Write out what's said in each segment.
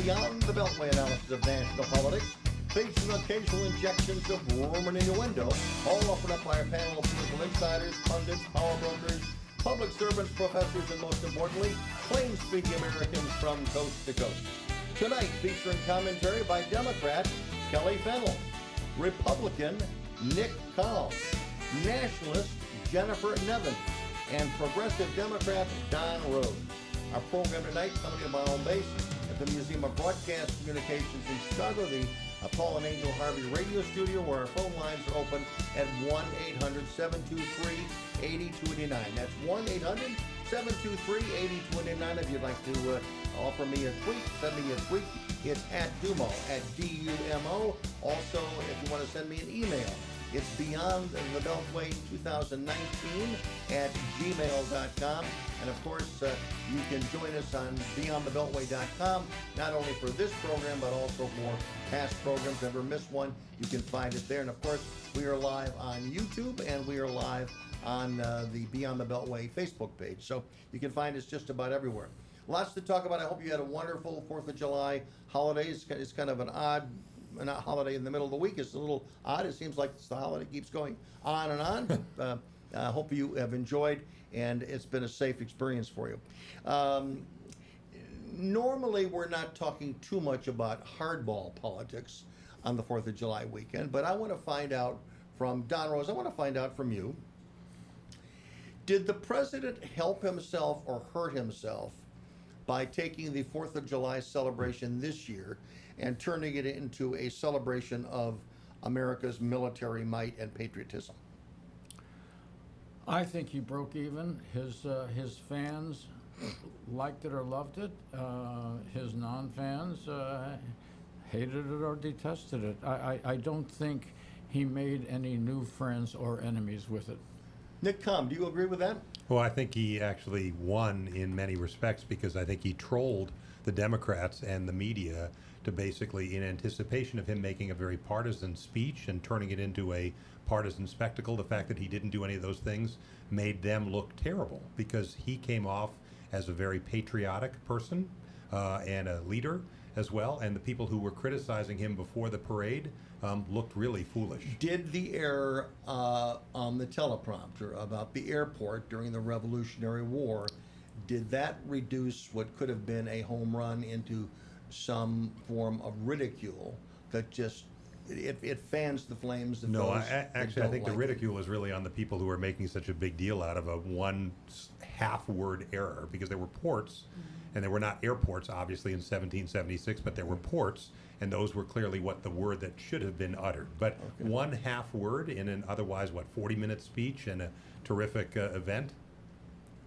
Beyond the Beltway analysis of national politics, featuring occasional injections of rumor and innuendo, all offered up by a panel of political insiders, pundits, power brokers, public servants, professors, and most importantly, plain-speaking Americans from coast to coast. Tonight, featuring commentary by Democrat Kelly Fennell, Republican Nick Cowles, Nationalist Jennifer Nevin, and Progressive Democrat Don Rose. Our program tonight coming to our own base at the Museum of Broadcast Communications in Chicago, the Paul and Angel Harvey radio studio, where our phone lines are open at 1-800-723-8289. That's 1-800-723-8289. If you'd like to offer me a tweet, send me a tweet. It's at DuMont, at DUMO. Also, if you want to send me an email, it's Beyond the Beltway 2019 at gmail.com. And of course, you can join us on beyondthebeltway.com, not only for this program, but also for past programs. Never miss one, you can find it there. And of course, we are live on YouTube, and we are live on the Beyond the Beltway Facebook page. So you can find us just about everywhere. Lots to talk about. I hope you had a wonderful 4th of July holiday. It's kind of an odd, not holiday in the middle of the week. It's a little odd. It seems like the holiday keeps going on and on. But I hope you have enjoyed, and it's been a safe experience for you. Normally, we're not talking too much about hardball politics on the 4th of July weekend, but I want to find out from Don Rose, I want to find out from you, did the president help himself or hurt himself by taking the 4th of July celebration this year and turning it into a celebration of America's military might and patriotism? I think he broke even. His fans liked it or loved it. His non-fans hated it or detested it. I don't think he made any new friends or enemies with it. Nick Com, do you agree with that? Well, I think he actually won in many respects, because I think he trolled the Democrats and the media to basically, in anticipation of him making a very partisan speech and turning it into a partisan spectacle, the fact that he didn't do any of those things made them look terrible, because he came off as a very patriotic person and a leader as well, and the people who were criticizing him before the parade looked really foolish. Did the error on the teleprompter about the airport during the Revolutionary War, did that reduce what could have been a home run into some form of ridicule that just it fans the flames of No, those actually, I think the ridicule is really on the people who are making such a big deal out of a one half-word error, because there were ports, and there were not airports, obviously, in 1776, but there were ports, and those were clearly what the word that should have been uttered. But one half word in an otherwise, 40-minute speech and a terrific event?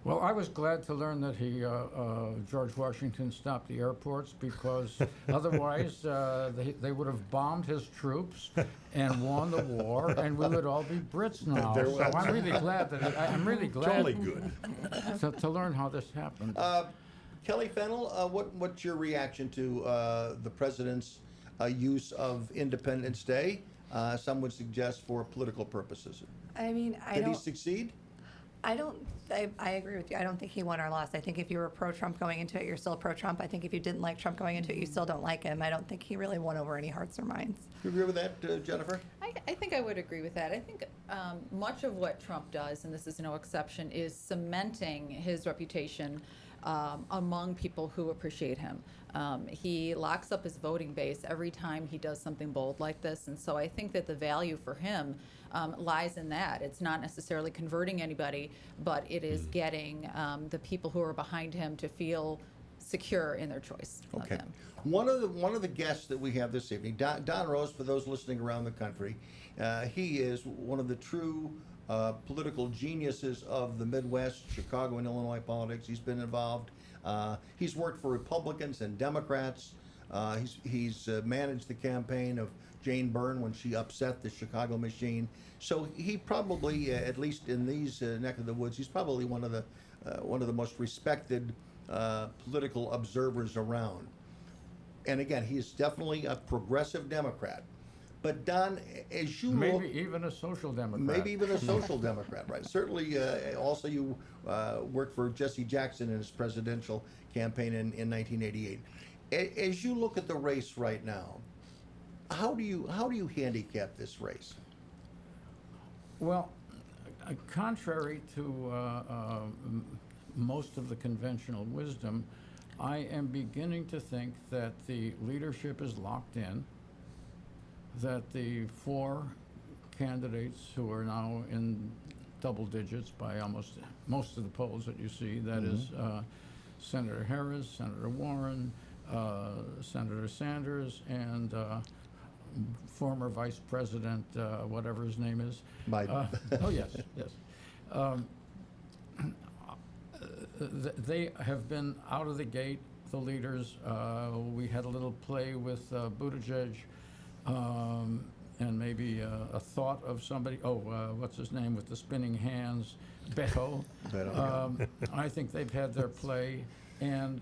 Well, I was glad to learn that George Washington stopped the airports, because otherwise they would have bombed his troops and won the war, and we would all be Brits now. So I'm really glad I'm really glad Jolly good. to learn how this happened. Kelly Fennell, what's your reaction to the president's use of Independence Day? Some would suggest for political purposes. I mean, Did he succeed? I agree with you. I don't think he won or lost. I think if you were pro-Trump going into it, you're still pro-Trump. I think if you didn't like Trump going into it, you still don't like him. I don't think he really won over any hearts or minds. You agree with that, Jennifer? I think I would agree with that. I think much of what Trump does, and this is no exception, is cementing his reputation among people who appreciate him. He locks up his voting base every time he does something bold like this, and so I think that the value for him lies in that. It's not necessarily converting anybody, but it is getting the people who are behind him to feel secure in their choice of him. One of the guests that we have this evening, Don Rose, for those listening around the country, he is one of the true political geniuses of the Midwest, Chicago and Illinois politics. He's been involved. He's worked for Republicans and Democrats. He's managed the campaign of Jane Byrne when she upset the Chicago machine. So he probably, at least in these neck of the woods, he's probably one of the most respected political observers around. And again, he's definitely a progressive Democrat. But Don, as you maybe even a social democrat. Maybe even a social democrat, right? Certainly, also you worked for Jesse Jackson in his presidential campaign in 1988. As you look at the race right now, how do you handicap this race? Well, contrary to most of the conventional wisdom, I am beginning to think that the leadership is locked in, that the 4 candidates who are now in double digits by almost most of the polls that you see, that is Senator Harris, Senator Warren, Senator Sanders, and former Vice President, whatever his name is. Biden. Oh, yes, yes. They have been out of the gate, the leaders. We had a little play with Buttigieg, and maybe a thought of somebody, what's his name with the spinning hands, Beto. I think they've had their play, and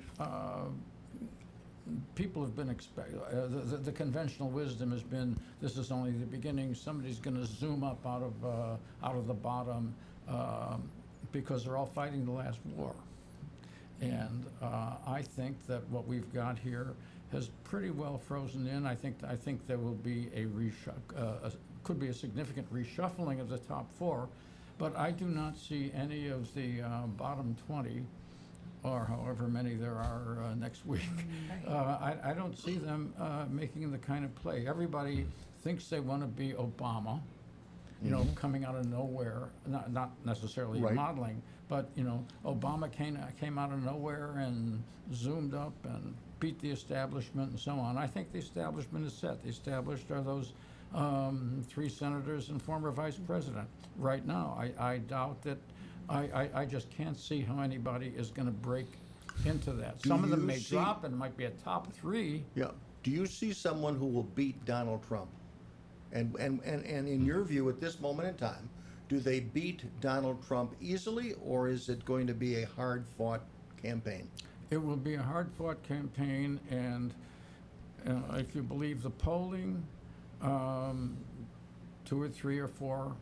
people have been the conventional wisdom has been, this is only the beginning. Somebody's going to zoom up out of the bottom, because they're all fighting the last war. And I think that what we've got here has pretty well frozen in. I think there will be could be a significant reshuffling of the top 4, but I do not see any of the bottom 20, or however many there are next week. I don't see them making the kind of play. Everybody thinks they want to be Obama, coming out of nowhere, not necessarily Right. modeling, but, Obama came out of nowhere and zoomed up and beat the establishment and so on. I think the establishment is set. The established are those 3 senators and former vice president. Right now, I doubt that. I just can't see how anybody is going to break into that. Some of them may drop and might be a top 3. Yeah. Do you see someone who will beat Donald Trump? And in your view, at this moment in time, do they beat Donald Trump easily, or is it going to be a hard-fought campaign? It will be a hard-fought campaign, and if you believe the polling, 2 or 3 or 4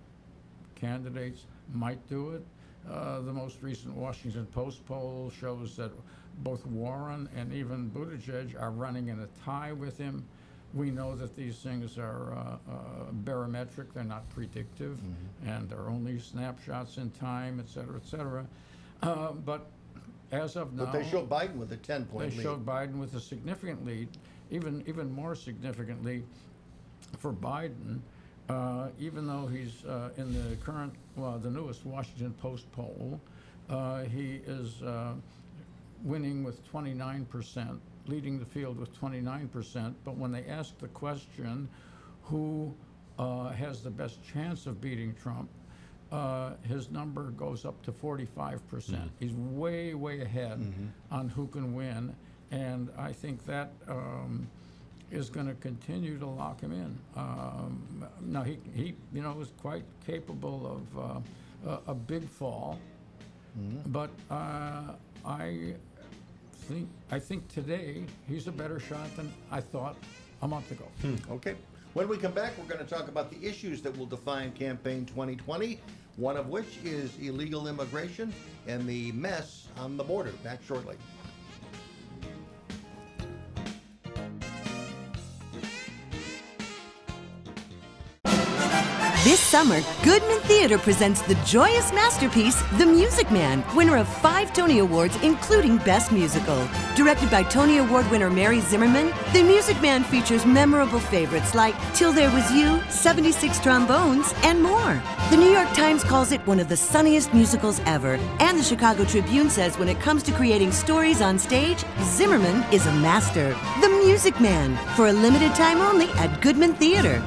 candidates might do it. The most recent Washington Post poll shows that both Warren and even Buttigieg are running in a tie with him. We know that these things are barometric, they're not predictive, and they're only snapshots in time, et cetera, et cetera. But as of now... But they showed Biden with a 10-point lead. They showed Biden with a significant lead, even more significantly for Biden, even though he's in the current, the newest Washington Post poll, he is winning with 29%, leading the field with 29%. But when they ask the question, who has the best chance of beating Trump, his number goes up to 45%. He's way, way ahead on who can win, and I think that is going to continue to lock him in. Now he is quite capable of a big fall, but I think today he's a better shot than I thought a month ago. Okay. When we come back, we're going to talk about the issues that will define campaign 2020, one of which is illegal immigration and the mess on the border. Back shortly. This summer, Goodman Theater presents the joyous masterpiece, The Music Man, winner of 5 Tony Awards, including Best Musical. Directed by Tony Award winner Mary Zimmerman, The Music Man features memorable favorites like Till There Was You, 76 Trombones, and more. The New York Times calls it one of the sunniest musicals ever, and the Chicago Tribune says when it comes to creating stories on stage, Zimmerman is a master. The Music Man, for a limited time only at Goodman Theater.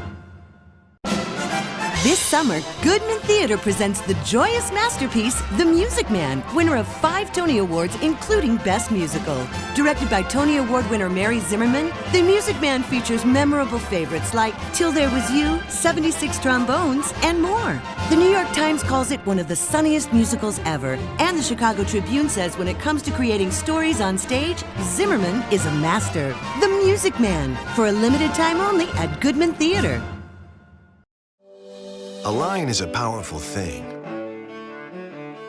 This summer, Goodman Theater presents the joyous masterpiece, The Music Man, winner of 5 Tony Awards, including Best Musical. Directed by Tony Award winner Mary Zimmerman, The Music Man features memorable favorites like Till There Was You, 76 Trombones, and more. The New York Times calls it one of the sunniest musicals ever, and the Chicago Tribune says when it comes to creating stories on stage, Zimmerman is a master. The Music Man, for a limited time only at Goodman Theater. A line is a powerful thing.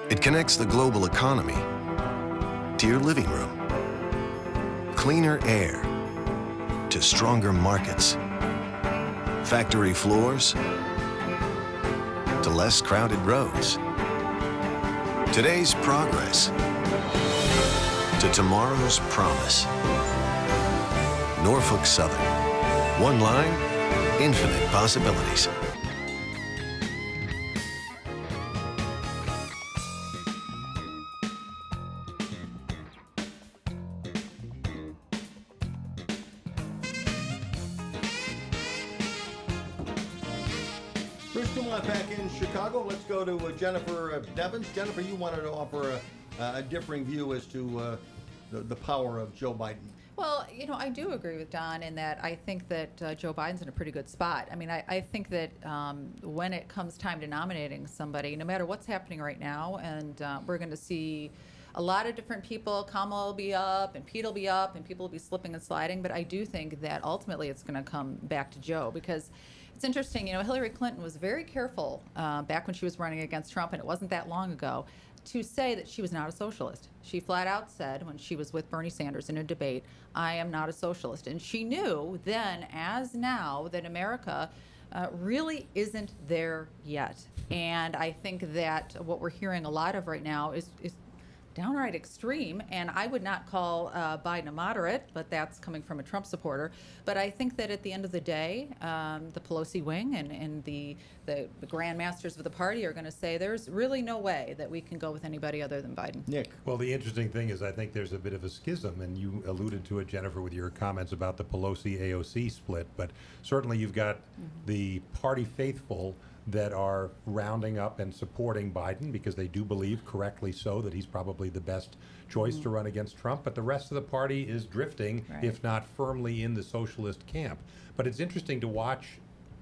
It connects the global economy to your living room. Cleaner air to stronger markets, factory floors to less crowded roads. Today's progress to tomorrow's promise. Norfolk Southern. One line, infinite possibilities. Bruce DuMont back in Chicago. Let's go to Jennifer Devins. Jennifer, you wanted to offer a differing view as to the power of Joe Biden. Well, I do agree with Don in that I think that Joe Biden's in a pretty good spot. I mean, I think that when it comes time to nominating somebody, no matter what's happening right now, and we're going to see a lot of different people, Kamala will be up, and Pete will be up, and people will be slipping and sliding, but I do think that ultimately it's going to come back to Joe, because it's interesting, Hillary Clinton was very careful back when she was running against Trump, and it wasn't that long ago, to say that she was not a socialist. She flat out said when she was with Bernie Sanders in a debate, I am not a socialist. And she knew then as now that America really isn't there yet. And I think that what we're hearing a lot of right now is downright extreme, and I would not call Biden a moderate, but that's coming from a Trump supporter. But I think that at the end of the day, the Pelosi wing and the grandmasters of the party are going to say there's really no way that we can go with anybody other than Biden. Nick. Well, the interesting thing is I think there's a bit of a schism, and you alluded to it, Jennifer, with your comments about the Pelosi-AOC split, but certainly you've got the party faithful that are rounding up and supporting Biden because they do believe, correctly so, that he's probably the best choice to run against Trump, but the rest of the party is drifting, if not firmly in the socialist camp. But it's interesting to watch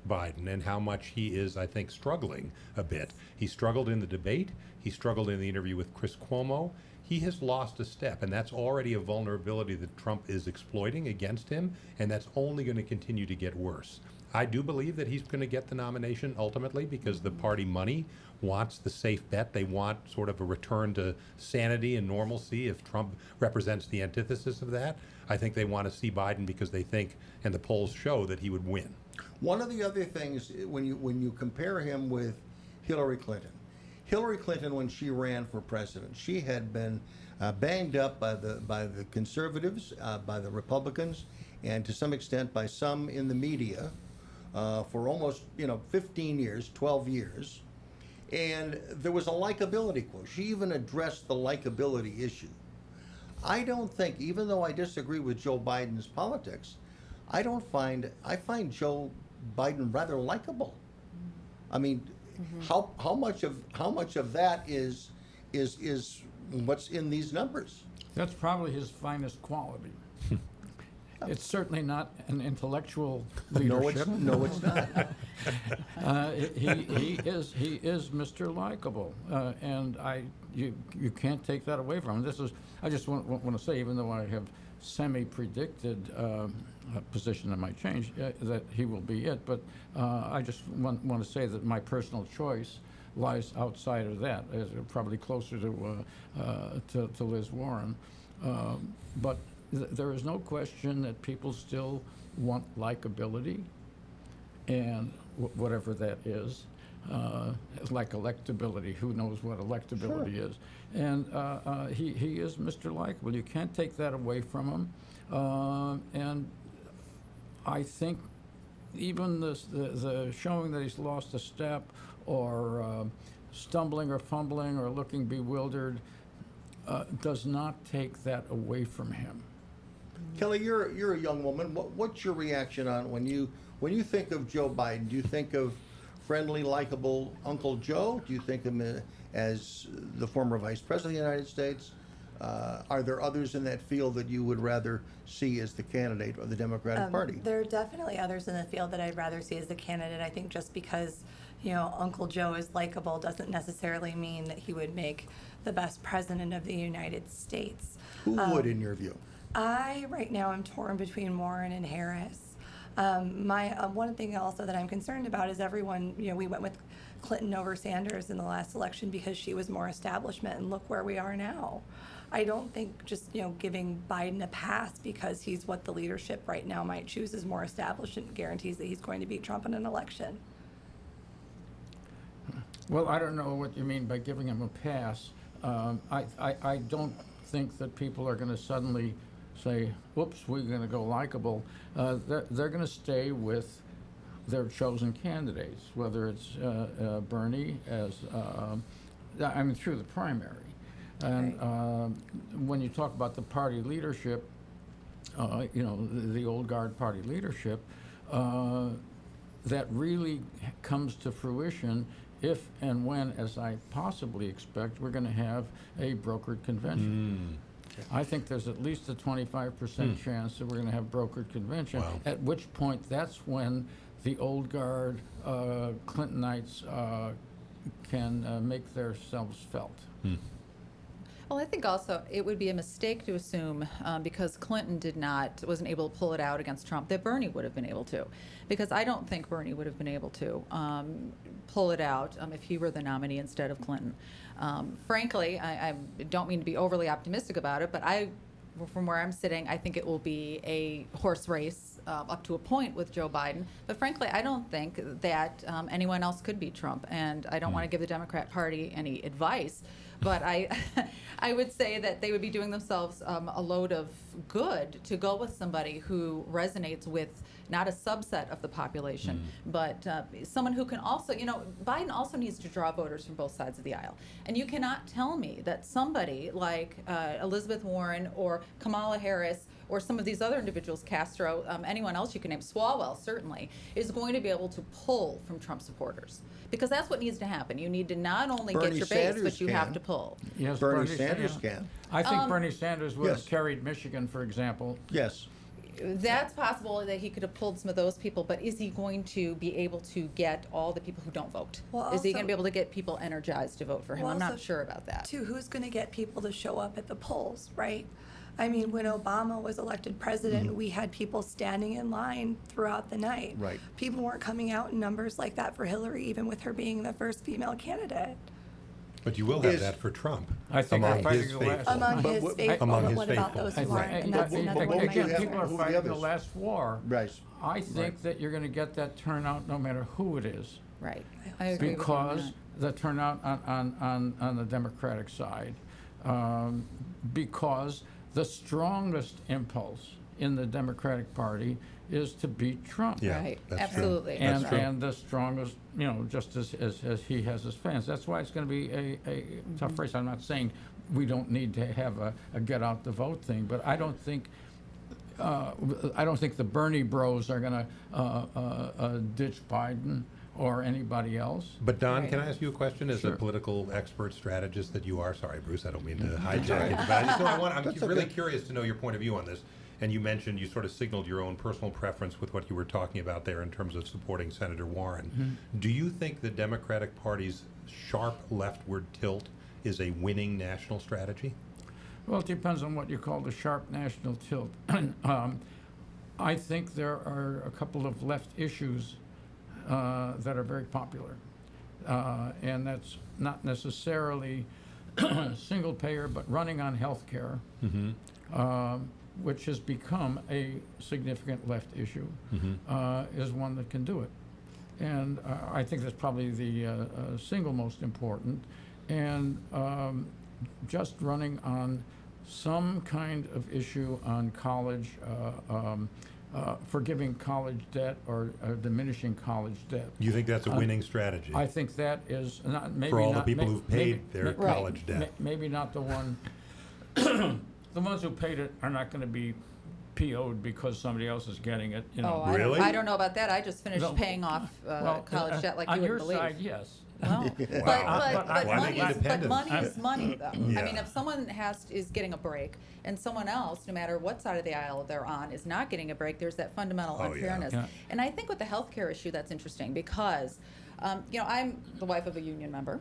Biden and how much he is, I think, struggling a bit. He struggled in the debate. He struggled in the interview with Chris Cuomo. He has lost a step, and that's already a vulnerability that Trump is exploiting against him, and that's only going to continue to get worse. I do believe that he's going to get the nomination ultimately because the party money wants the safe bet. They want sort of a return to sanity and normalcy if Trump represents the antithesis of that. I think they want to see Biden because they think, and the polls show, that he would win. One of the other things, when you compare him with Hillary Clinton, when she ran for president, she had been banged up by the conservatives, by the Republicans, and to some extent by some in the media for almost 15 years, 12 years. And there was a likability quote. She even addressed the likability issue. I don't think, even though I disagree with Joe Biden's politics, I find Joe Biden rather likable. I mean, how much of that is what's in these numbers? That's probably his finest quality. It's certainly not an intellectual leadership. No, it's not. He is Mr. Likable, and you can't take that away from him. I just want to say, even though I have semi-predicted a position that might change, that he will be it. But I just want to say that my personal choice lies outside of that, probably closer to Liz Warren. But there is no question that people still want likability, and whatever that is, like electability. Who knows what electability is? And he is Mr. Likable. You can't take that away from him. And I think even the showing that he's lost a step, or stumbling or fumbling or looking bewildered, does not take that away from him. Kelly, you're a young woman. What's your reaction on when you think of Joe Biden? Do you think of friendly, likable Uncle Joe? Do you think of him as the former Vice President of the United States? Are there others in that field that you would rather see as the candidate of the Democratic Party? There are definitely others in the field that I'd rather see as the candidate. I think just because Uncle Joe is likable doesn't necessarily mean that he would make the best president of the United States. Who would, in your view? I right now am torn between Warren and Harris. One thing also that I'm concerned about is everyone, we went with Clinton over Sanders in the last election because she was more establishment, and look where we are now. I don't think just, giving Biden a pass because he's what the leadership right now might choose as more establishment guarantees that he's going to beat Trump in an election. Well, I don't know what you mean by giving him a pass. I don't think that people are going to suddenly say, "Whoops, we're going to go likable." They're going to stay with their chosen candidates, whether it's Bernie through the primary. And when you talk about the party leadership, the old guard party leadership, that really comes to fruition if and when, as I possibly expect, we're going to have a brokered convention. I think there's at least a 25% chance that we're going to have brokered convention, Wow. at which point that's when the old guard Clintonites can make themselves felt. Well, I think also it would be a mistake to assume because Clinton wasn't able to pull it out against Trump that Bernie would have been able to, because I don't think Bernie would have been able to pull it out if he were the nominee instead of Clinton. Frankly, I don't mean to be overly optimistic about it, but from where I'm sitting, I think it will be a horse race up to a point with Joe Biden. But frankly, I don't think that anyone else could beat Trump. And I don't want to give the Democrat Party any advice, but I would say that they would be doing themselves a load of good to go with somebody who resonates with not a subset of the population, but someone who can also, Biden also needs to draw voters from both sides of the aisle. And you cannot tell me that somebody like Elizabeth Warren or Kamala Harris or some of these other individuals, Castro, anyone else you can name, Swalwell certainly, is going to be able to pull from Trump supporters. Because that's what needs to happen. You need to not only Bernie get your base, Sanders but you can. have to pull. Yes, Bernie Sanders can. I think Bernie Sanders would yes. have carried Michigan, for example. Yes. That's possible that he could have pulled some of those people, but is he going to be able to get all the people who don't vote? Well, Is he also- going to be able to get people energized to vote for him? Well, I'm not also, sure about that. Too, who's going to get people to show up at the polls, right? I mean, when Obama was elected president, we had people standing in line throughout the night. Right. People weren't coming out in numbers like that for Hillary, even with her being the first female candidate. But you will have Is- that for Trump. I think among we're his fighting the last faithful. Among But his what- faithful, among but his what about faithful. those I who aren't? think- And that's but- another but one what of do my you have- people are who are the fighting the others? last war. Right. I think that you're going to get that turnout no matter who it is, Right. I agree with you on because that. the turnout on the Democratic side, because the strongest impulse in the Democratic Party is to beat Trump. Yeah, Right. that's true. Absolutely. That's And, true. and the strongest, just as he has his fans. That's why it's going to be a tough race. I'm not saying we don't need to have a get out the vote thing, but I don't think the Bernie bros are going to ditch Biden or anybody else. But Don, Right. can I ask you a question as a Sure. political expert strategist that you are? Sorry, Bruce, I don't mean to hijack it, but I just know I'm That's really okay. curious to know your point of view on this. And you mentioned, you sort of signaled your own personal preference with what you were talking about there in terms of supporting Senator Warren. Do you think the Democratic Party's sharp leftward tilt is a winning national strategy? Well, it depends on what you call the sharp national tilt. I think there are a couple of left issues that are very popular. And that's not necessarily single payer, but running on health care, which has become a significant left issue, is one that can do it. And I think that's probably the single most important. And just running on some kind of issue on college, forgiving college debt or diminishing college debt. You think that's a winning strategy? I think that is not maybe For all the not, people may- who've maybe- paid their may- college debt. Maybe not the one. The ones who paid it are not going to be PO'd because somebody else is getting it. Oh, Really? I don't know about that. I just finished No. paying off college debt like on you your wouldn't believe. side, yes. Well, But Why money make is, independence? money is money, though. Yeah. I mean, if someone is getting a break and someone else, no matter what side of the aisle they're on, is not getting a break, there's that fundamental Oh, yeah. unfairness. Yeah. And I think with the healthcare issue, that's interesting because, I'm the wife of a union member.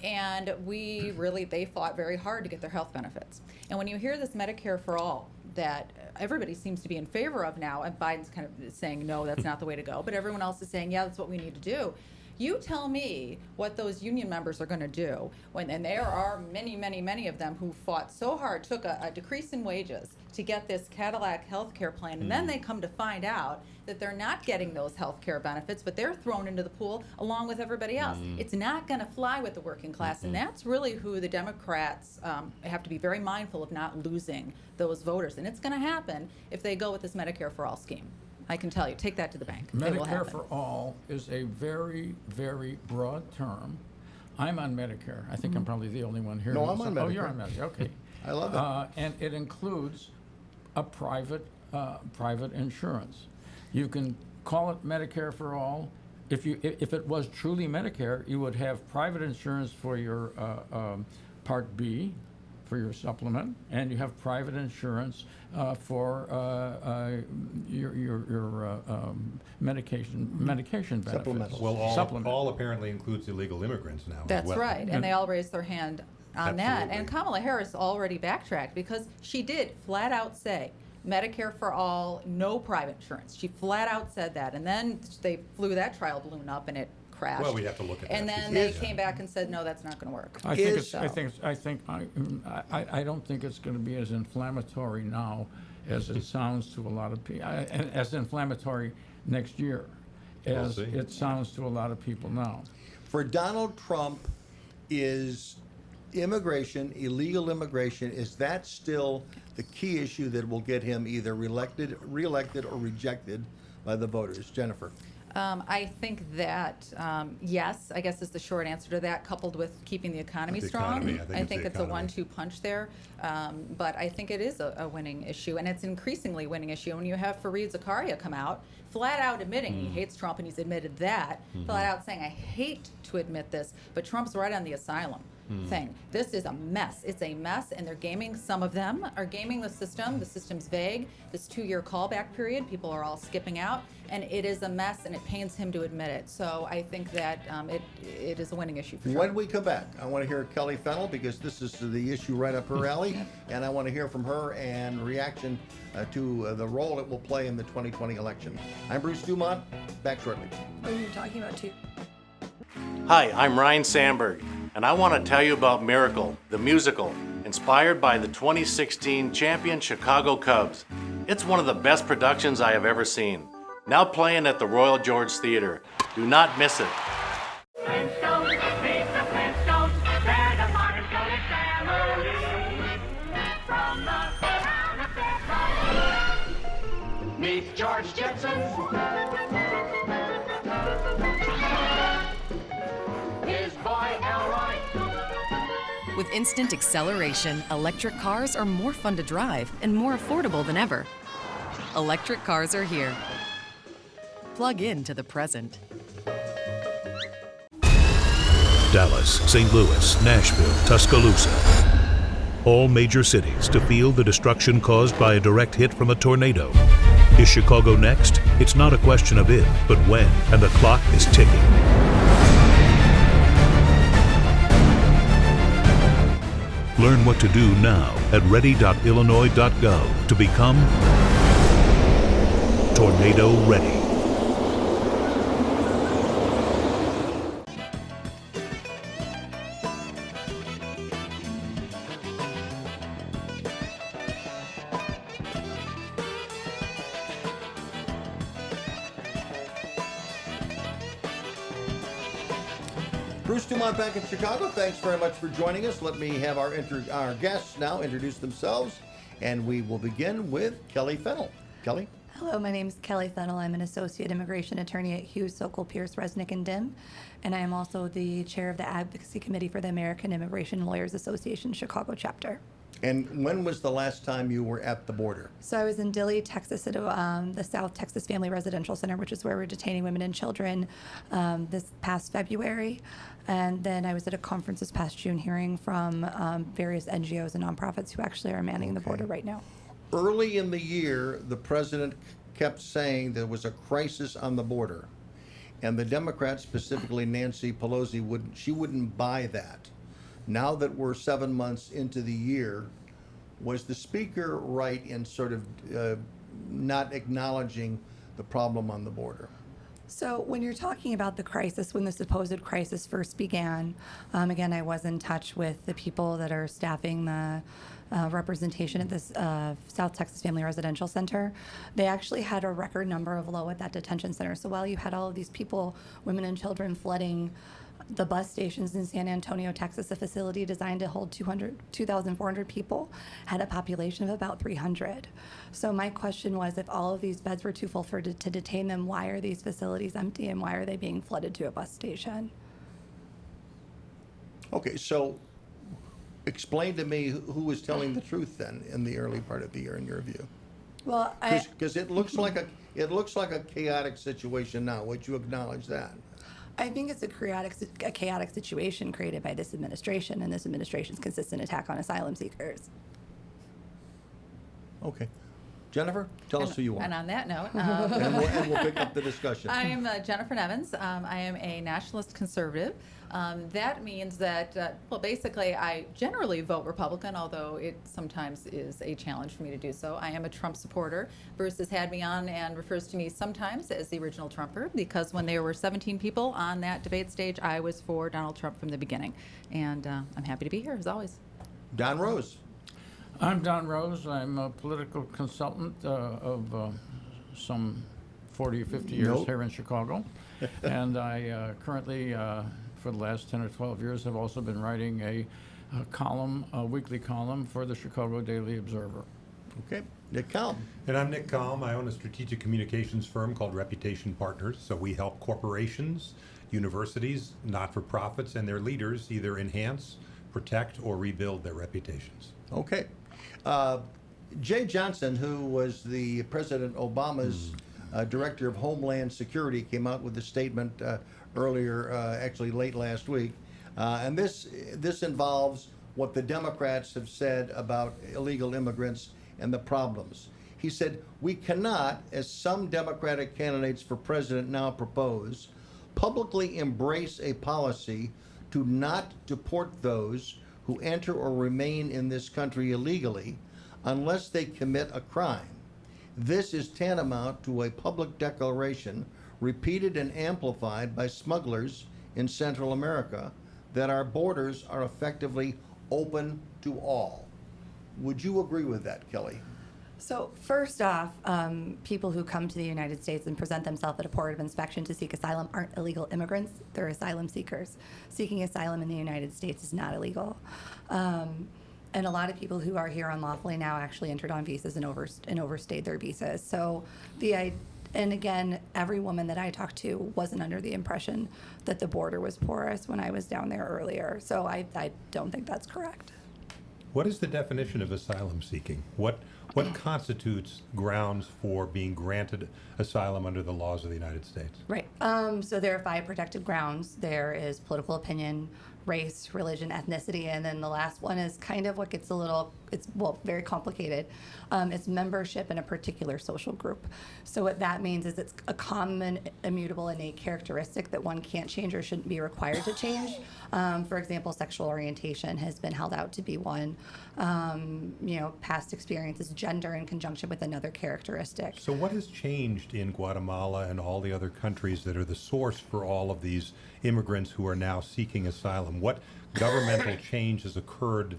And they fought very hard to get their health benefits. And when you hear this Medicare for all that everybody seems to be in favor of now, and Biden's kind of saying, no, that's not the way to go, but everyone else is saying, yeah, that's what we need to do. You tell me what those union members are going to do and there are many, many, many of them who fought so hard, took a decrease in wages to get this Cadillac health care plan, and then they come to find out that they're not getting those health care benefits, but they're thrown into the pool along with everybody else. It's not going to fly with the working class, and that's really who the Democrats have to be very mindful of not losing those voters. And it's going to happen if they go with this Medicare for All scheme. I can tell you, take that to the bank. It will Medicare happen. for all is a very, very broad term. I'm on Medicare. I think I'm probably the only one here. No, who's I'm on Oh, you're Medicare. on Medicare. Okay. I love it. And it includes a private insurance. You can call it Medicare for all. If it was truly Medicare, you would have private insurance for your Part B, for your supplement, and you have private insurance for your medication benefits. Supplemental. Well, Supplement. all apparently includes illegal immigrants now. as That's well. right, and they all raised their hand on that. Absolutely. And Kamala Harris already backtracked because she did flat out say, Medicare for all, no private insurance. She flat out said that, and then they flew that trial balloon up and it crashed. Well, we'd have to look at that. And then Is- they came back and said, no, that's not going to work. I think Is- I don't think it's going to be as inflammatory now as it sounds to a lot of people, as inflammatory next year as see. it sounds to a lot of people now. For Donald Trump, is immigration, illegal immigration, is that still the key issue that will get him either reelected, or rejected by the voters? Jennifer. I think that, yes, I guess is the short answer to that, coupled with keeping the economy The strong. economy, I think it's the a economy. 1-2 punch there. But I think it is a winning issue, and it's increasingly winning issue. When you have Fareed Zakaria come out, flat out admitting he hates Trump, and he's admitted that, flat out saying, I hate to admit this, but Trump's right on the asylum thing. This is a mess. It's a mess, and they're gaming. Some of them are gaming the system. The system's vague. This 2-year callback period, people are all skipping out, and it is a mess, and it pains him to admit it. So I think that it is a winning issue for Trump. When we come back, I want to hear Kelly Fennell, because this is the issue right up her alley, and I want to hear from her and reaction to the role it will play in the 2020 election. I'm Bruce DuMont. Back shortly. What are you talking about, too? Hi, I'm Ryan Sandberg, and I want to tell you about Miracle, the musical, inspired by the 2016 champion Chicago Cubs. It's one of the best productions I have ever seen. Now playing at the Royal George Theater. Do not miss it. Flintstones, meet the Flintstones, they're the modern Sonic family. From the town of Fairfield, meet George Jetson. His boy Elroy. With instant acceleration, electric cars are more fun to drive and more affordable than ever. Electric cars are here. Plug in to the present. Dallas, St. Louis, Nashville, Tuscaloosa. All major cities to feel the destruction caused by a direct hit from a tornado. Is Chicago next? It's not a question of if, but when, and the clock is ticking. Learn what to do now at ready.illinois.gov to become tornado ready. Bruce DuMont back in Chicago. Thanks very much for joining us. Let me have our guests now introduce themselves, and we will begin with Kelly Fennell. Kelly? Hello, my name is Kelly Fennell. I'm an associate immigration attorney at Hughes, Sokol, Pierce, Resnick, and Dim, and I am also the chair of the Advocacy Committee for the American Immigration Lawyers Association Chicago chapter. And when was the last time you were at the border? So I was in Dilley, Texas, at the South Texas Family Residential Center, which is where we're detaining women and children, this past February. And then I was at a conference this past June hearing from various NGOs and nonprofits who actually are manning the border right now. Early in the year, the president kept saying there was a crisis on the border. And the Democrats, specifically Nancy Pelosi, wouldn't buy that. Now that we're 7 months into the year, was the speaker right in sort of not acknowledging the problem on the border? So when you're talking about the crisis, when the supposed crisis first began, again, I was in touch with the people that are staffing the representation at this South Texas Family Residential Center. They actually had a record number of low at that detention center. So while you had all of these people, women and children, flooding the bus stations in San Antonio, Texas, a facility designed to hold 2,400 people, had a population of about 300. So my question was, if all of these beds were too full to detain them, why are these facilities empty and why are they being flooded to a bus station? Okay, so explain to me who was telling the truth then in the early part of the year, in your view? Well, Because it looks like a chaotic situation now. Would you acknowledge that? I think it's a chaotic situation created by this administration and this administration's consistent attack on asylum seekers. Okay. Jennifer, tell us who you are. And on that note, and we'll pick up the discussion. I am Jennifer Nevins. I am a nationalist conservative. That means that, well, basically, I generally vote Republican, although it sometimes is a challenge for me to do so. I am a Trump supporter. Bruce has had me on and refers to me sometimes as the original Trumper, because when there were 17 people on that debate stage, I was for Donald Trump from the beginning. And I'm happy to be here, as always. Don Rose. I'm Don Rose. I'm a political consultant of some 40 or 50 years here in Chicago. And I currently, for the last 10 or 12 years, have also been writing a column, a weekly column for the Chicago Daily Observer. Okay. Nick Kalm. And I'm Nick Kalm. I own a strategic communications firm called Reputation Partners. So we help corporations, universities, not-for-profits, and their leaders either enhance, protect, or rebuild their reputations. Okay. Jay Johnson, who was the President Obama's Director of Homeland Security, came out with a statement earlier, actually late last week. And this involves what the Democrats have said about illegal immigrants and the problems. He said, "We cannot, as some Democratic candidates for president now propose, publicly embrace a policy to not deport those who enter or remain in this country illegally unless they commit a crime. This is tantamount to a public declaration repeated and amplified by smugglers in Central America that our borders are effectively open to all." Would you agree with that, Kelly? So first off, people who come to the United States and present themselves at a port of inspection to seek asylum aren't illegal immigrants. They're asylum seekers. Seeking asylum in the United States is not illegal. And a lot of people who are here unlawfully now actually entered on visas and overstayed their visas. So and again, every woman that I talked to wasn't under the impression that the border was porous when I was down there earlier. So I don't think that's correct. What is the definition of asylum seeking? What constitutes grounds for being granted asylum under the laws of the United States? Right. So there are 5 protected grounds. There is political opinion, race, religion, ethnicity, and then the last one is kind of what gets very complicated. It's membership in a particular social group. So what that means is it's a common, immutable, innate characteristic that one can't change or shouldn't be required to change. For example, sexual orientation has been held out to be one. Past experiences, gender in conjunction with another characteristic. So what has changed in Guatemala and all the other countries that are the source for all of these immigrants who are now seeking asylum? What governmental change has occurred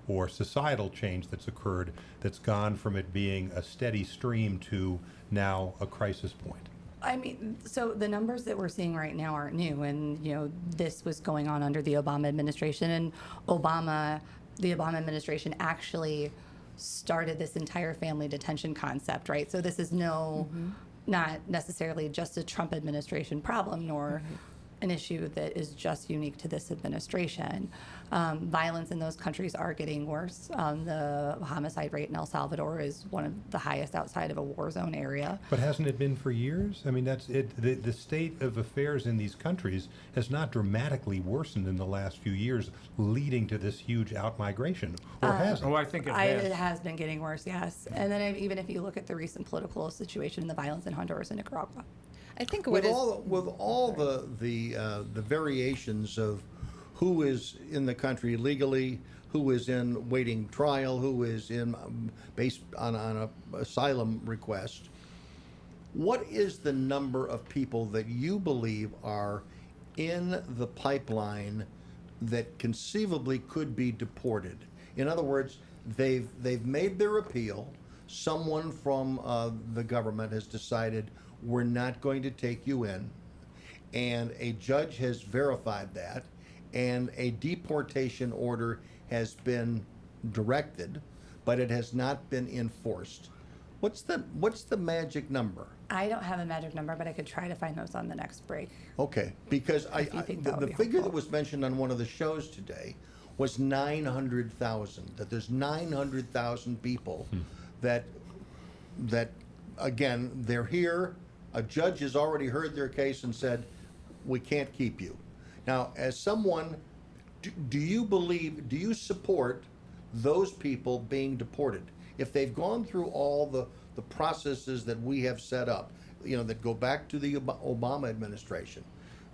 or societal change that's occurred that's gone from it being a steady stream to now a crisis point? I mean, so the numbers that we're seeing right now aren't new, and this was going on under the Obama administration, and the Obama administration actually started this entire family detention concept, right? So this is not necessarily just a Trump administration problem, nor an issue that is just unique to this administration. Violence in those countries are getting worse. The homicide rate in El Salvador is one of the highest outside of a war zone area. But hasn't it been for years? I mean, that's it. The state of affairs in these countries has not dramatically worsened in the last few years, leading to this huge outmigration, or has it? Oh, I think it has. It has been getting worse, yes. And then even if you look at the recent political situation and the violence in Honduras and Nicaragua. I think with all the variations of who is in the country legally, who is in waiting trial, who is in based on an asylum request, What is the number of people that you believe are in the pipeline that conceivably could be deported? In other words, they've made their appeal. Someone from the government has decided we're not going to take you in, and a judge has verified that, and a deportation order has been directed, but it has not been enforced. What's the magic number? I don't have a magic number, but I could try to find those on the next break. Okay, because you think that would the be figure that helpful. was mentioned on one of the shows today was 900,000. That there's 900,000 people that again, they're here. A judge has already heard their case and said, we can't keep you. Now, as someone, do you support those people being deported? If they've gone through all the processes that we have set up, that go back to the Obama administration,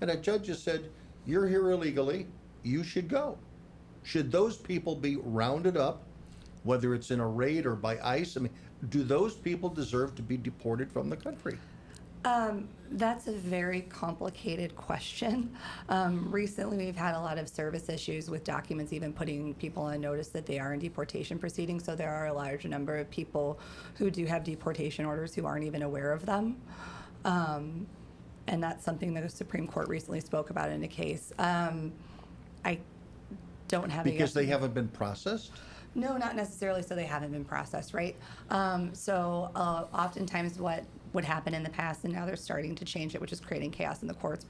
and a judge has said, you're here illegally, you should go. Should those people be rounded up, whether it's in a raid or by ICE? I mean, do those people deserve to be deported from the country? That's a very complicated question. Recently, we've had a lot of service issues with documents even putting people on notice that they are in deportation proceedings, so there are a large number of people who do have deportation orders who aren't even aware of them. And that's something that the Supreme Court recently spoke about in a case. I don't have Because they haven't been processed? No, not necessarily, so they haven't been processed, right? Oftentimes what would happen in the past, and now they're starting to change it, which is creating chaos in the courts,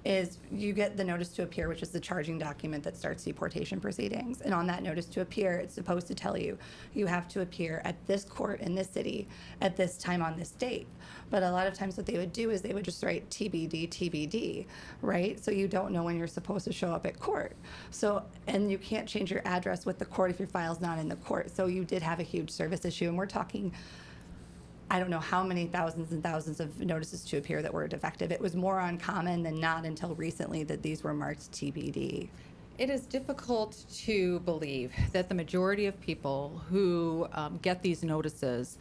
is you get the notice to appear, which is the charging document that starts deportation proceedings. And on that notice to appear, it's supposed to tell you, you have to appear at this court in this city at this time on this date. But a lot of times what they would do is they would just write TBD, TBD, right? So you don't know when you're supposed to show up at court. So, and you can't change your address with the court if your file's not in the court. So you did have a huge service issue, and we're talking, I don't know how many thousands and thousands of notices to appear that were defective. It was more uncommon than not until recently that these were marked TBD. It is difficult to believe that the majority of people who get these notices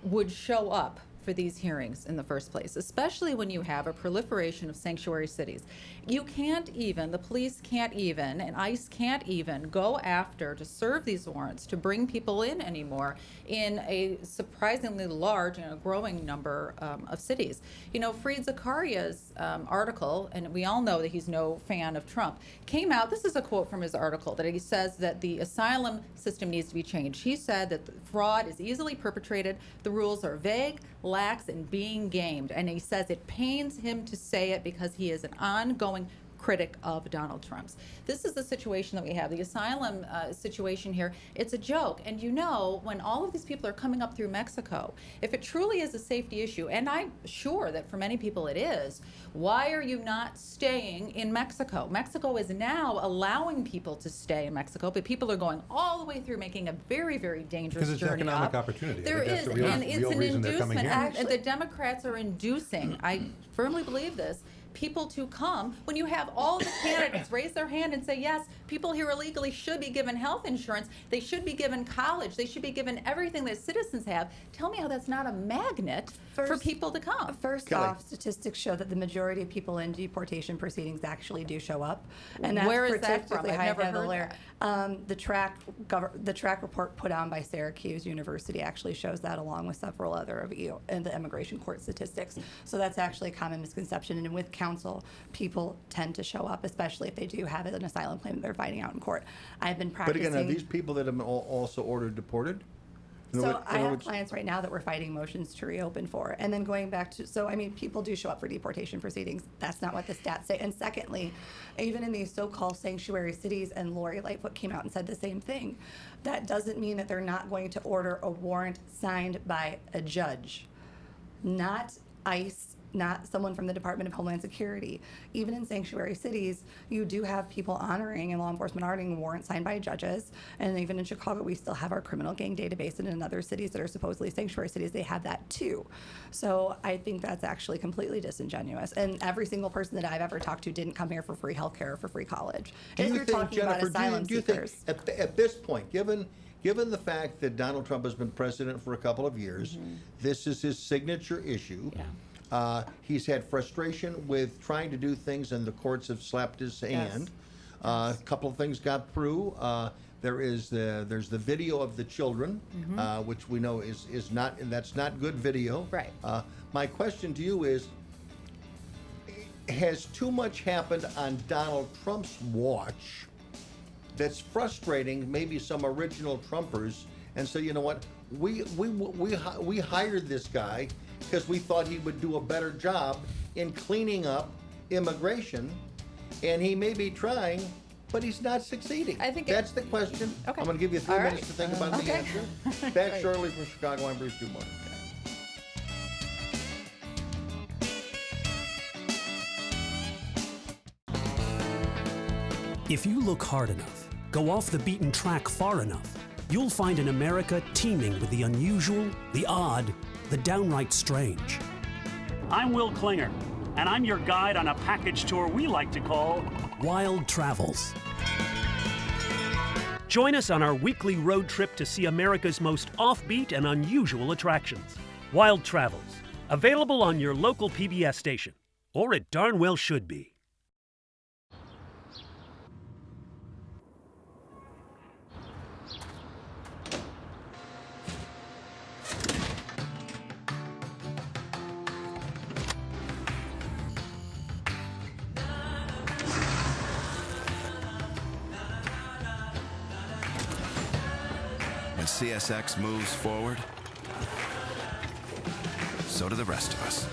would show up for these hearings in the first place, especially when you have a proliferation of sanctuary cities. You can't even, the police can't even, and ICE can't even go after to serve these warrants to bring people in anymore in a surprisingly large and a growing number of cities. Fareed Zakaria's article, and we all know that he's no fan of Trump, came out, this is a quote from his article, that he says that the asylum system needs to be changed. He said that the fraud is easily perpetrated, the rules are vague, lax, and being gamed. And he says it pains him to say it because he is an ongoing critic of Donald Trump's. This is the situation that we have. The asylum situation here, it's a joke. And when all of these people are coming up through Mexico, if it truly is a safety issue, and I'm sure that for many people it is, why are you not staying in Mexico? Mexico is now allowing people to stay in Mexico, but people are going all the way through, making a very, very dangerous Because it's journey economic up. opportunity. There is, That's the real and it's an reason they're coming inducement. here. And the Democrats are inducing, I firmly believe this, people to come when you have all the candidates raise their hand and say, yes, people here illegally should be given health insurance, they should be given college, they should be given everything that citizens have. Tell me how that's not a magnet for people to come. First Kelly. off, statistics show that the majority of people in deportation proceedings actually do show up. And that's Where is that from? particularly I've high never level heard there. The track report put on by Syracuse University actually shows that, along with several other of and the immigration court statistics. So that's actually a common misconception. And with counsel, people tend to show up, especially if they do have an asylum claim that they're fighting out in court. I've been But practicing. again, are these people that have been also ordered deported? So I have clients right now that we're fighting motions to reopen for. And then going back to, people do show up for deportation proceedings. That's not what the stats say. And secondly, even in these so-called sanctuary cities, and Lori Lightfoot came out and said the same thing, that doesn't mean that they're not going to order a warrant signed by a judge, not ICE, not someone from the Department of Homeland Security. Even in sanctuary cities, you do have people honoring and law enforcement honoring warrants signed by judges. And even in Chicago, we still have our criminal gang database. And in other cities that are supposedly sanctuary cities, they have that too. So I think that's actually completely disingenuous. And every single person that I've ever talked to didn't come here for free health care or for free college. Do If you you're think, talking Jennifer, about asylum do you think seekers. at this point, given given the fact that Donald Trump has been president for a couple of years, this is his signature issue. Yeah. He's had frustration with trying to do things, and the courts have slapped his hand. A couple of things got through. There's the video of the children, which we know is not, and that's not good video. Right. My question to you is, has too much happened on Donald Trump's watch that's frustrating maybe some original Trumpers, and so you know what, we hired this guy because we thought he would do a better job in cleaning up immigration, and he may be trying, but he's not succeeding. I think that's the question. Okay. I'm going to give you 3 All minutes right. to think about the Okay. answer. Back Great. shortly from Chicago. I'm Bruce DuMont. If you look hard enough, go off the beaten track far enough, you'll find an America teeming with the unusual, the odd, the downright strange. I'm Will Klinger, and I'm your guide on a package tour we like to call Wild Travels. Join us on our weekly road trip to see America's most offbeat and unusual attractions. Wild Travels, available on your local PBS station, or it darn well should be. When CSX moves forward, so do the rest of us.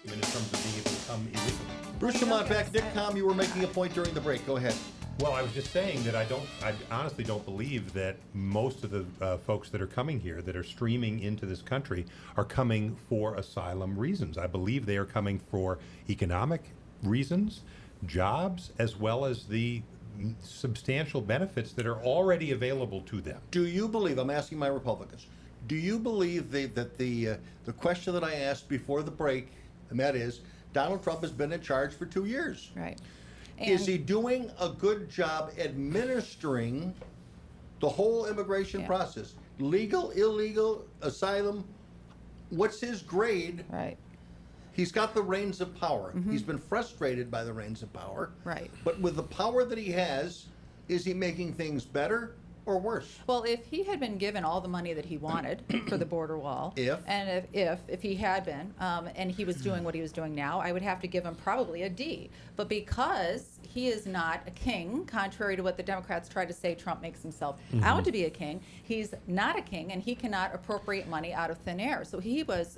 In terms of being able to come illegally. Bruce DuMont back. Nick Com, you were making a point during the break. Go ahead. Well, I was just saying that I honestly don't believe that most of the folks that are coming here, that are streaming into this country, are coming for asylum reasons. I believe they are coming for economic reasons, jobs, as well as the substantial benefits that are already available to them. Do you believe, I'm asking my Republicans, do you believe that the question that I asked before the break, and that is, Donald Trump has been in charge for 2 years. Right. Is he doing a good job administering the whole immigration process? Legal, illegal, asylum, what's his grade? Right. He's got the reins of power. He's been frustrated by the reins of power. Right. But with the power that he has, is he making things better or worse? Well, if he had been given all the money that he wanted for the border wall, If he had been, and he was doing what he was doing now, I would have to give him probably a D. But because he is not a king, contrary to what the Democrats try to say, Trump makes himself out to be a king. He's not a king, and he cannot appropriate money out of thin air. So he was,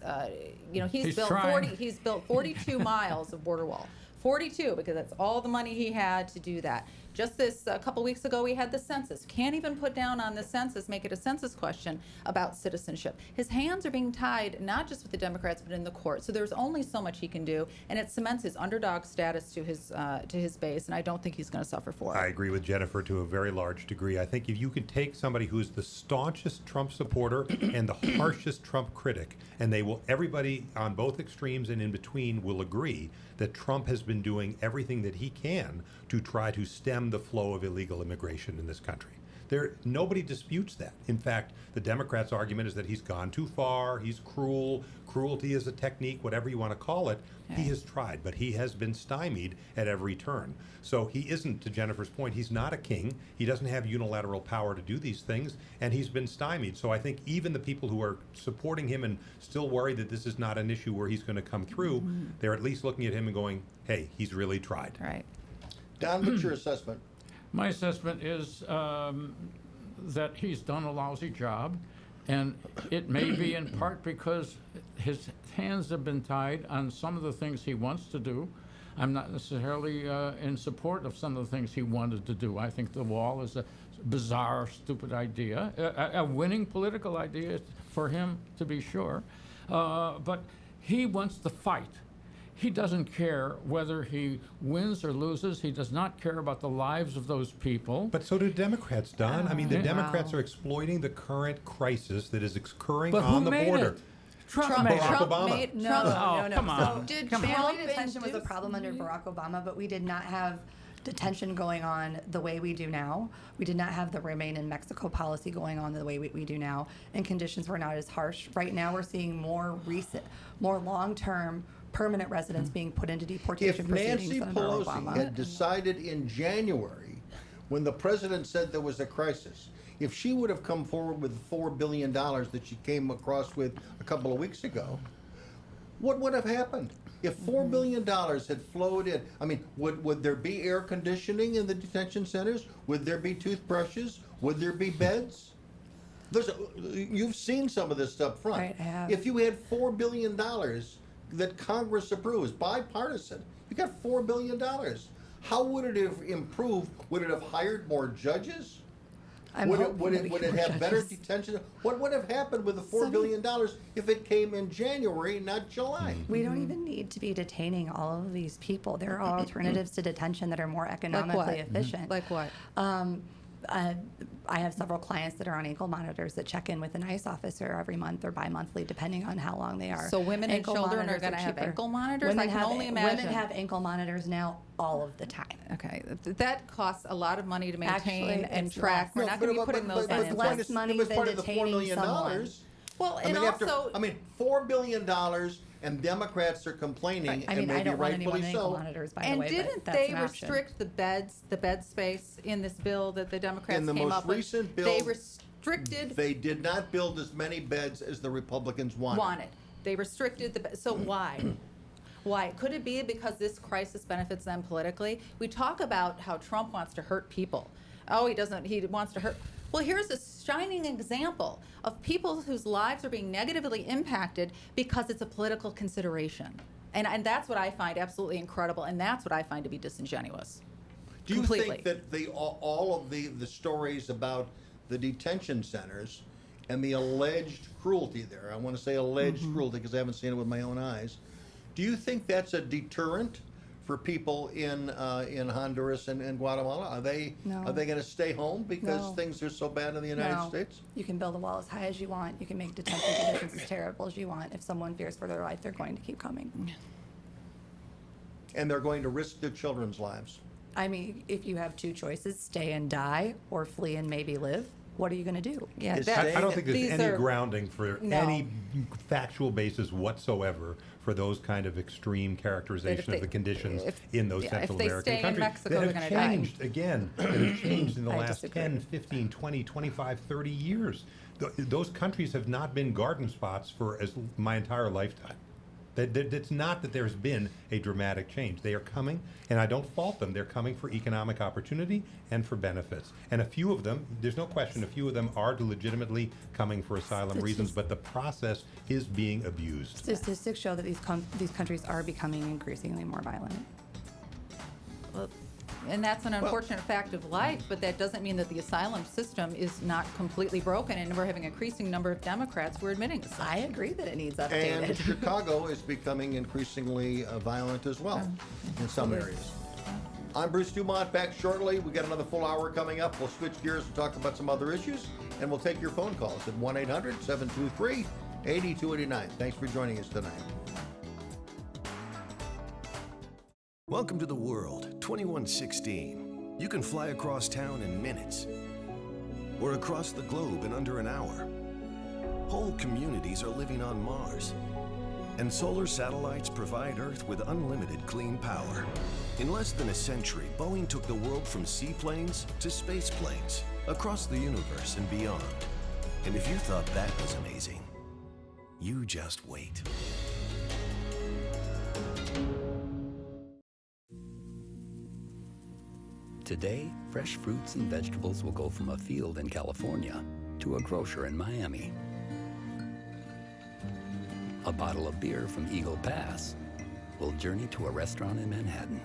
he's built trying. He's built 42 miles of border wall. 42, because that's all the money he had to do that. Just this a couple weeks ago, we had the census. Can't even put down on the census, make it a census question about citizenship. His hands are being tied, not just with the Democrats, but in the court. So there's only so much he can do, and it cements his underdog status to his base, and I don't think he's going to suffer for it. I agree with Jennifer to a very large degree. I think if you can take somebody who's the staunchest Trump supporter and the harshest Trump critic, and everybody on both extremes and in between will agree that Trump has been doing everything that he can to try to stem the flow of illegal immigration in this country. Nobody disputes that. In fact, the Democrats' argument is that he's gone too far, he's cruel, cruelty is a technique, whatever you want to call it. He has tried, but he has been stymied at every turn. So he isn't, to Jennifer's point, he's not a king. He doesn't have unilateral power to do these things, and he's been stymied. So I think even the people who are supporting him and still worried that this is not an issue where he's going to come through, they're at least looking at him and going, hey, he's really tried. Right. Don, what's your assessment? My assessment is that he's done a lousy job, and it may be in part because his hands have been tied on some of the things he wants to do. I'm not necessarily in support of some of the things he wanted to do. I think the wall is a bizarre, stupid idea, a winning political idea for him, to be sure. But he wants to fight. he doesn't care whether he wins or loses. He does not care about the lives of those people. But so do Democrats, Don. I mean, the Democrats are exploiting the current crisis that is occurring But on who the made border. it? Trump made Barack it. Obama. No. Come on. So Did family Trump detention was a induce- problem under Barack Obama, but we did not have detention going on the way we do now. We did not have the remain in Mexico policy going on the way we do now, and conditions were not as harsh. Right now, we're seeing more long-term permanent residents being put into deportation If proceedings Nancy under Pelosi Obama. had decided in January, when the president said there was a crisis, if she would have come forward with $4 billion that she came across with a couple of weeks ago, what would have happened? If $4 billion had flowed in, I mean, would there be air conditioning in the detention centers? Would there be toothbrushes? Would there be beds? You've seen some of this up front. Right, I have. If you had $4 billion that Congress approves, bipartisan, you got $4 billion. How would it have improved? Would it have hired more judges? Would it have better detention? What would have happened with the $4 billion if it came in January, not July? We don't even need to be detaining all of these people. There are alternatives to detention that are more economically efficient. Like what? I have several clients that are on ankle monitors that check in with an ICE officer every month or bi-monthly, depending on how long they are. So women and children are going to have cheaper. ankle monitors? Women I can only imagine. Women have ankle monitors now all of the time. Okay, that costs a lot of money to maintain Actually, and it's track. We're less. not going to be putting those but in. it's less money it was than part of the $4 detaining million. someone. Well, I and mean, also, $4 billion, and Democrats are complaining, I mean, and I maybe don't want anyone rightfully in ankle so. monitors, by the and way, didn't but that's they an option. restrict the bed space in this bill that the Democrats In the came most up with? recent bill, They restricted. They did not build as many beds as the Republicans wanted. They restricted the. So why? Why? Could it be because this crisis benefits them politically? We talk about how Trump wants to hurt people. Oh, he doesn't. He wants to hurt. Well, here's a shining example of people whose lives are being negatively impacted because it's a political consideration. And that's what I find absolutely incredible, and that's what I find to be disingenuous. Do you Completely. think that all of the stories about the detention centers and the alleged cruelty there, I want to say alleged cruelty because I haven't seen it with my own eyes, do you think that's a deterrent for people in Honduras and Guatemala? Are they No. going to stay home because No. things are so bad in the United No. States? You can build a wall as high as you want. You can make detention conditions as terrible as you want. If someone fears for their life, they're going to keep coming. And they're going to risk their children's lives. I mean, if you have two choices, stay and die or flee and maybe live, what are you going to do? Yeah, Is that, staying- I don't think there's these any are- grounding for No. any factual basis whatsoever for those kind of extreme characterization of they- the conditions if- in those yeah, Central if they American stay in countries Mexico, that they're have gonna die. changed again, that have changed in the I last disagree. 10, 15, 20, 25, 30 years. Those countries have not been garden spots for my entire lifetime. It's not that there's been a dramatic change. They are coming, and I don't fault them. They're coming for economic opportunity and for benefits. And a few of them, there's no question, a few of them are legitimately coming for asylum reasons, but the process is being abused. Statistics show that these countries are becoming increasingly more violent. And that's an unfortunate fact of life, but that doesn't mean that the asylum system is not completely broken, and we're having an increasing number of Democrats who are admitting this. I agree that it needs And updated. Chicago is becoming increasingly violent as well in some areas. I'm Bruce DuMont, back shortly. We got another full hour coming up. We'll switch gears and talk about some other issues, and we'll take your phone calls at 1-800-723-8289. Thanks for joining us tonight. Welcome to the world, 2116. You can fly across town in minutes, or across the globe in under an hour. Whole communities are living on Mars, and solar satellites provide Earth with unlimited clean power. In less than a century, Boeing took the world from seaplanes to space planes, across the universe and beyond. And if you thought that was amazing, you just wait. Today, fresh fruits and vegetables will go from a field in California to a grocer in Miami. A bottle of beer from Eagle Pass will journey to a restaurant in Manhattan.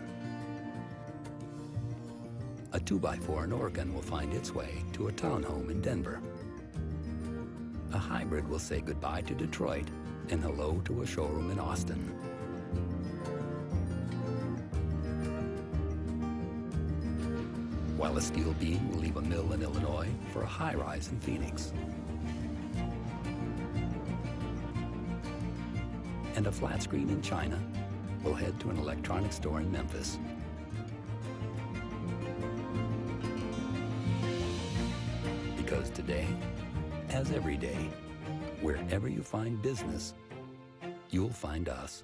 A 2x4 in Oregon will find its way to a townhome in Denver. A hybrid will say goodbye to Detroit and hello to a showroom in Austin. while a steel beam will leave a mill in Illinois for a high-rise in Phoenix. And a flat screen in China will head to an electronics store in Memphis. Because today, as every day, wherever you find business, you'll find us.